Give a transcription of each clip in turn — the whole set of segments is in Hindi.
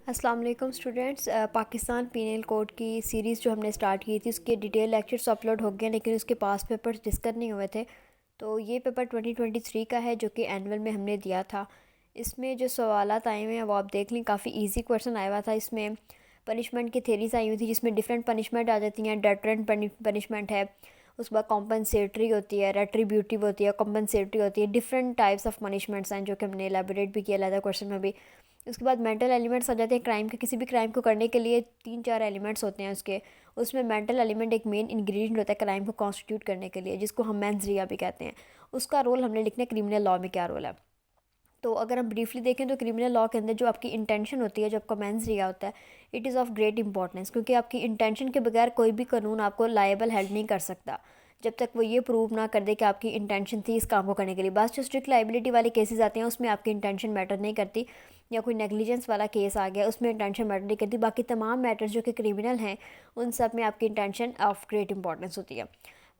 अस्सलाम वालेकुम स्टूडेंट्स। पाकिस्तान पीनल कोड की सीरीज़ जो हमने स्टार्ट की थी उसके डिटेल लेक्चर्स अपलोड हो गए, लेकिन उसके पास पेपर्स डिस्कस नहीं हुए थे। तो ये पेपर 2023 का है जो कि एनुअल में हमने दिया था। इसमें जो सवालात आए हुए हैं वो आप देख लें, काफ़ी इजी क्वेश्चन आया हुआ था। इसमें पनिशमेंट की थेरीज आई हुई थी जिसमें डिफरेंट पनिशमेंट आ जाती हैं। डेटरेंट पनिशमेंट है, उसके बाद कॉम्पनसेटरी होती है, रेट्रीब्यूटिव होती है, कॉम्पनसेटरी होती है। डिफरेंट टाइप्स ऑफ पनिशमेंट्स हैं जो कि हमने एलेबोरेट भी किया था क्वेश्चन में भी। उसके बाद मेंटल एलिमेंट्स आ जाते हैं क्राइम के। किसी भी क्राइम को करने के लिए 3-4 एलिमेंट्स होते हैं उसके। उसमें मेंटल एलिमेंट एक मेन इंग्रेडिएंट होता है क्राइम को कॉन्स्टिट्यूट करने के लिए, जिसको हम मेंस रिया भी कहते हैं। उसका रोल हमने लिखना है क्रिमिनल लॉ में क्या रोल है। तो अगर हम ब्रीफली देखें तो क्रिमिनल लॉ के अंदर जो आपकी इंटेंशन होती है, जो आपका मेंस रिया होता है, it is of great importance, क्योंकि आपकी इंटेंशन के बगैर कोई भी कानून आपको लायबल हेल्ड नहीं कर सकता जब तक वो ये प्रूव ना कर दे कि आपकी इंटेंशन थी इस काम को करने के लिए। बस जो स्ट्रिक्ट लाइबिलिटी वाले केसेस आते हैं उसमें आपकी इंटेंशन मैटर नहीं करती, या कोई नेग्लिजेंस वाला केस आ गया उसमें इंटेंशन मैटर नहीं करती। बाकी तमाम मैटर्स जो कि क्रिमिनल हैं उन सब में आपकी इंटेंशन ऑफ ग्रेट इंपॉर्टेंस होती है।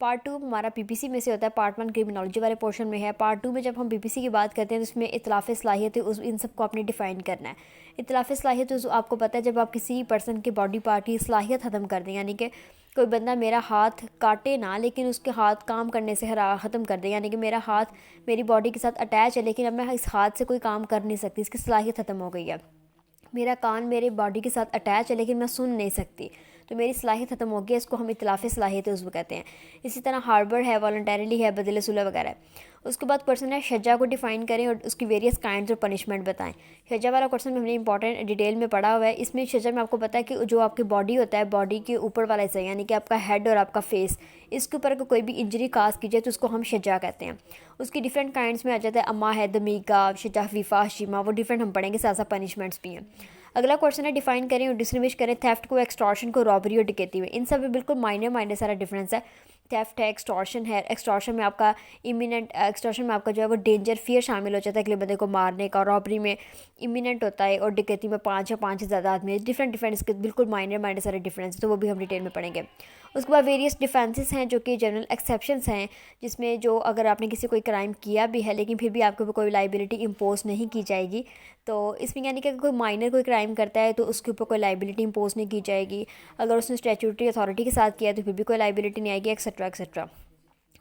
पार्ट 2 हमारा पीपीसी में से होता है। पार्ट 1 क्रिमिनोलॉजी वाले पोर्शन में है। पार्ट 2 में जब हम पीपीसी की बात करते हैं तो इसमें इतलाफ़ सलाहियत है, उस इन सब को आपने डिफ़ाइन करना है। इतलाफ़ सलाहियत तो आपको पता है जब आप किसी पर्सन के बॉडी पार्ट की सलाहियत ख़त्म कर दें, यानी कि कोई बंदा मेरा हाथ काटे ना लेकिन उसके हाथ काम करने से ख़त्म कर दे, यानी कि मेरा हाथ मेरी बॉडी के साथ अटैच है लेकिन अब मैं इस हाथ से कोई काम कर नहीं सकती, इसकी सलाहियत ख़त्म हो गई है। मेरा कान मेरे बॉडी के साथ अटैच है लेकिन मैं सुन नहीं सकती, तो मेरी सलाहियत ख़त्म हो गई, इसको हम इतलाफ़ सलाहियत उसको कहते हैं। इसी तरह हार्बर है, वॉलंटरीली है, बदले सुलह वगैरह है। उसके बाद क्वेश्चन है शज्जा को डिफ़ाइन करें और उसकी वेरियस काइंड्स और पनिशमेंट बताएं। शज्जा वाला क्वेश्चन में हमने इंपॉर्टेंट डिटेल में पढ़ा हुआ है। इसमें शज्जा में आपको पता है कि जो आपकी बॉडी होता है, बॉडी के ऊपर वाला हिस्सा यानी कि आपका हेड और आपका फेस, इसके ऊपर अगर कोई भी इंजरी काज की जाए तो उसको हम शज्जा कहते हैं। उसकी डिफरेंट काइंड्स में आ जाता है अम्मा है, दमीगा, शज्जा, हफीफ़ा, हशीमा, वो डिफरेंट हम पढ़ेंगे, साथ साथ पनिशमेंट्स भी हैं। अगला क्वेश्चन है डिफाइन करें और डिस्टिंग्विश करें थेफ्ट को, एक्सटॉर्शन को, रॉबरी और डकैती में। इन सब में बिल्कुल माइनर सारा डिफरेंस है। थेफ्ट है, एक्सटॉर्शन है। एक्सटॉर्शन में आपका इमिनेंट, एक्सटॉर्शन में आपका जो है वो डेंजर, फियर शामिल हो जाता है अगले बंदे को मारने का। रॉबरी में इमिनेंट होता है और डकैती में 5 या 5 से ज़्यादा आदमी। डिफरेंट इसके बिल्कुल माइनर सारे डिफरेंस है, तो वो भी हम डिटेल में पढ़ेंगे। उसके बाद वेरियस डिफेंसेस हैं जो कि जनरल एक्सेप्शंस हैं, जिसमें जो अगर आपने किसी कोई क्राइम किया भी है लेकिन फिर भी आपके ऊपर कोई लाइबिलिटी इम्पोज नहीं की जाएगी। तो इसमें यानी कि अगर कोई माइनर कोई क्राइम करता है तो उसके ऊपर कोई लाइबिलिटी इम्पोज नहीं की जाएगी। अगर उसने स्टैट्यूटरी अथॉरिटी के साथ किया तो फिर भी कोई लाइबिलिटी नहीं आएगी, एक्सेट्रा एक्सेट्रा।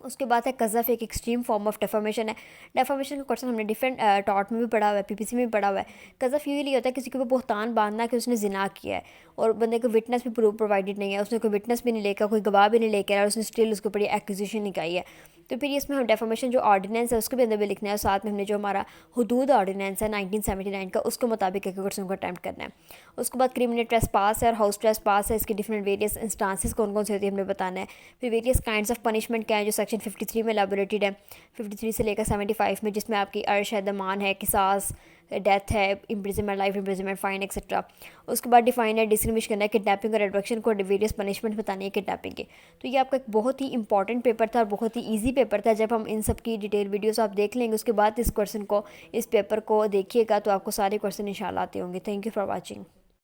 उसके बाद है कज़फ़, एक एक्सट्रीम फॉर्म ऑफ डेफामेशन है। डेफामेशन का क्वेश्चन हमने डिफरेंट टॉट में भी पढ़ा हुआ है, पीपीसी में भी पढ़ा हुआ है। कज़फ़ यूजुअली होता है किसी के ऊपर बुहतान बांधना कि उसने जिना किया है और बंदे को विटनेस भी प्रूफ प्रोवाइडेड नहीं है, उसने कोई विटनेस भी नहीं लेकर, कोई गवाह भी नहीं लेकर और उसने स्टिल उसके ऊपर एक्विजिशन निकाली है। तो फिर इसमें हम डेफामेशन जो ऑर्डिनेंस है उसके भी अंदर भी लिखना है, और साथ में हमने जो हमारा हुदूद ऑर्डिनेंस है 1979 का, उसके मुताबिक एक क्वेश्चन को अटैम्प्ट करना है। उसके बाद क्रिमिनल ट्रेसपास है और हाउस ट्रेसपास है। इसके डिफरेंट वेरियस इंस्टांसेस कौन कौन से होती है हमने बताना है। फिर वेरियस काइंड्स ऑफ पनिशमेंट क्या है जो सेक्शन 53 में एलैबोरेटेड है, 53 से लेकर 75 में, जिसमें आपकी अर्श है, दमान है, किसास, डेथ है, imprisonment, life imprisonment, fine etcetera. उसके बाद डिफाइन है, डिस्टिंग्विश करना है किडनैपिंग और एडवक्शन को, वेरियस पनिशमेंट बतानी है किडनैपिंग के। तो ये आपका एक बहुत ही इंपॉर्टेंट पेपर था और बहुत ही ईजी पेपर था। जब हम इन सब की डिटेल वीडियोस आप देख लेंगे उसके बाद इस क्वेश्चन को, इस पेपर को देखिएगा तो आपको सारे क्वेश्चन इंशाल्लाह आते होंगे। Thank you for watching.